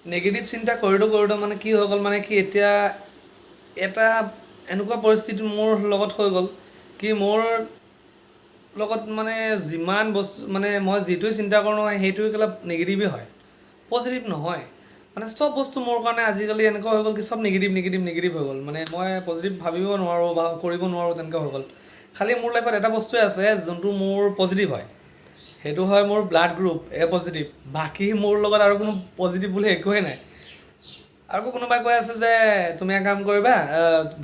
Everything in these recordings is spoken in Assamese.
নেগেটিভ চিন্তা কৰোঁতে মানে কি হৈ গ'ল মানে কি এতিয়া এটা এনেকুৱা পৰিস্থিতি মোৰ লগত হৈ গ'ল কি মোৰ লগত মানে যিমান বস্তু মানে মই যিটোৱে চিন্তা কৰোঁ নহয় সেইটোৱে অলপ নিগেটিভেই হয়, পজিটিভ নহয়। মানে চব বস্তু মোৰ কাৰণে আজিকালি এনেকুৱা হৈ গ'ল কি চব নিগেটিভ হৈ গ'ল। মানে মই পজিটিভ ভাবিব নোৱাৰোঁ বা কৰিব নোৱাৰোঁ তেনেকুৱা হৈ গ'ল। খালি মোৰ লাইফত এটা বস্তুৱে আছে যোনটো মোৰ পজিটিভ হয়, সেইটো হয় মোৰ ব্লাড গ্ৰুপ এ পজিটিভ। বাকী মোৰ লগত আৰু কোনো পজিটিভ বুলি একোৱেই নাই। আকৌ কোনোবাই কৈ আছে যে তুমি এক কাম কৰিবা,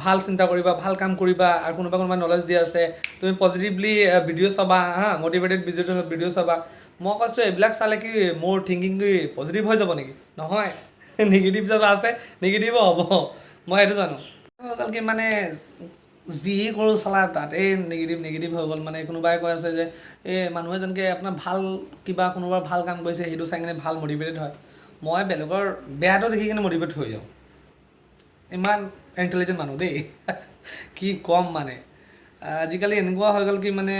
ভাল চিন্তা কৰিবা, ভাল কাম কৰিবা, আৰু কোনোবাই নলেজ দি আছে তুমি পজিটিভলি ভিডিঅ' চাবা হা, মটিভেটেড ভিডিঅ' চাবা। মই কৈছোঁ এইবিলাক চালে কি মোৰ থিংকিং কি পজিটিভ হৈ যাব নেকি? নহয়, নিগেটিভ যে আছে নিগেটিভো হ'ব, মই সেইটো জানো। হৈ গ'ল কি মানে যি কৰোঁ চালা তাতেই নিগেটিভ হৈ গ'ল। মানে কোনোবাই কৈ আছে যে এই মানুহে যেনেকৈ আপোনাৰ ভাল কিবা কোনোবা ভাল কাম কৰিছে সেইটো চাই কিনে ভাল মটিভেটেড হয়, মই বেলেগৰ বেয়াটো দেখি কিনে মটিভেট হৈ যাওঁ। ইমান ইণ্টেলিজেণ্ট মানুহ দেই কি ক'ম মানে। আজিকালি এনেকুৱা হৈ গ'ল কি মানে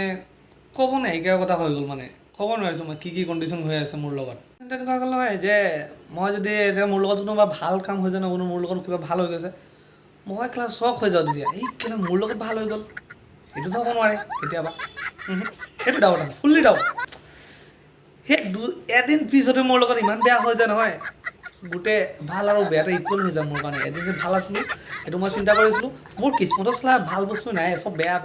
ক'ব নাইকিয়া কথা হৈ গ'ল। মানে ক'ব নোৱাৰিছোঁ মই কি কণ্ডিশ্যন হৈ আছে মোৰ লগত। তেনেকুৱা হৈ গ'ল নহয় যে মই যদি এতিয়া মোৰ লগত কোনোবা ভাল কাম হৈ যায় ন, মোৰ লগত কিবা ভাল হৈ গৈছে, মই ক্লাছ শ্বক হৈ যাওঁ তেতিয়া। এই কেলে মোৰ লগত ভাল হৈ গ'ল, সেইটোতো হ'ব নোৱাৰে কেতিয়াবা। সেইটো ডাউট আছে, ফুল্লি ডাউট। সেই এদিন পিছতে মোৰ লগত ইমান বেয়া হৈ যায় নহয়, গোটেই ভাল আৰু বেয়াটো ইকুৱেল হৈ যায় মোৰ কাৰণে। এদিন যে ভাল আছিলোঁ সেইটো মই চিন্তা কৰিছিলোঁ, মোৰ কিসমতো চালা ভাল বস্তু নাই, চব বেয়া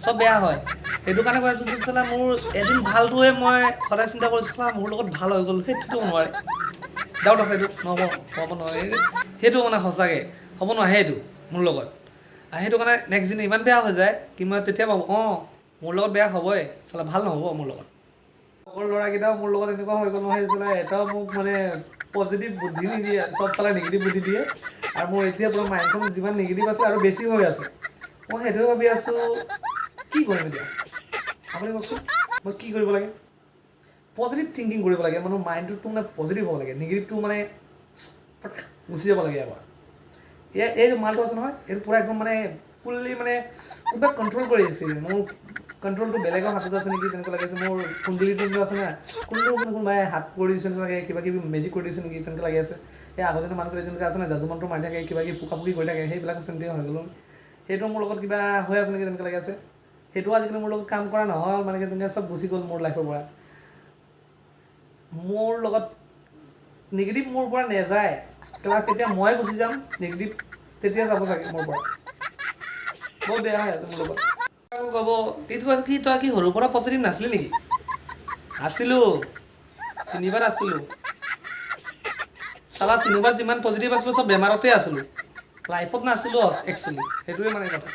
চব বেয়া হয়। সেইটো কাৰণে কৈ আছোঁ যে চালা মোৰ এদিন ভালটোৱে মই সদায় চিন্তা কৰিছোঁ চালা মোৰ লগত ভাল হৈ গ'ল, সেইটোতো নোৱাৰে। ডাউট আছে এইটো, হ'ব নোৱাৰে সেইটো মানে সঁচাকৈ হ'ব নোৱাৰে সেইটো মোৰ লগত। সেইটো কাৰণে নেক্সট দিন ইমান বেয়া হৈ যায় কি মই তেতিয়া ভাবোঁ মোৰ লগত বেয়া হ'বই চালা, ভাল নহ'ব মোৰ লগত। লগৰ ল'ৰাকেইটাও মোৰ লগত এনেকুৱা হৈ গ'ল নহয় চালা, এটাও মোক মানে পজিটিভ বুদ্ধি নিদিয়ে, চব চালা নিগেটিভ বুদ্ধি দিয়ে। আৰু মোৰ এতিয়া পূৰা মাইণ্ডখন যিমান নিগেটিভ আছে আৰু বেছি হৈ আছে। মই সেইটোৱে ভাবি আছোঁ কি কৰিম এতিয়া, আপুনি কওকচোন মই কি কৰিব লাগে? পজিটিভ থিংকিং কৰিব লাগে, মানুহৰ মাইণ্ডটো মানে পজিটিভ হ'ব লাগে, নিগেটিভটো মানে গুচি যাব লাগে এবাৰ। এই যে মালটো আছে নহয় এইটো পূৰা একদম মানে ফুল্লি মানে কোনোবাই কণ্ট্ৰল কৰি আছে। মোৰ কণ্ট্ৰলটো বেলেগৰ হাতত আছে নেকি তেনেকুৱা লাগিছে। মোৰ কুণ্ডলিটো আছে না, কোনোবাই হাত কৰি দিছে চাগে, কিবা কিবি মেজিক কৰি দিছে নেকি তেনেকৈ লাগি আছে। এই আগতে মানুহবিলাক যেনেকৈ আছে না যাদু মন্ত্ৰ মাৰি থাকে, কিবা কিবি পুকাপুকি কৰি থাকে, সেইবিলাক চিন্তা হৈ গ'ল। সেইটো মোৰ লগত কিবা হৈ আছে নেকি তেনেকৈ লাগি আছে। সেইটো আজিকালি মোৰ লগত কাম কৰা নহয়, মানে তেনেকৈ চব গুচি গ'ল মোৰ লাইফৰ পৰা। মোৰ লগত নিগেটিভ মোৰ পৰা নেযায়, কেতিয়া মই গুচি যাম নিগেটিভ তেতিয়া যাব চাগে মোৰ পৰা। বহুত বেয়া হৈ আছে মোৰ লগত। ক'ব কি তই কি সৰুৰ পৰা পজিটিভ নাছিলি নেকি? আছিলোঁ, 3বাৰ আছিলোঁ চালা। 3বাৰ যিমান পজিটিভ আছিলোঁ চব বেমাৰতে আছিলোঁ, লাইফত নাছিলোঁ একচুৱেলি। সেইটোৱে মানে কথা।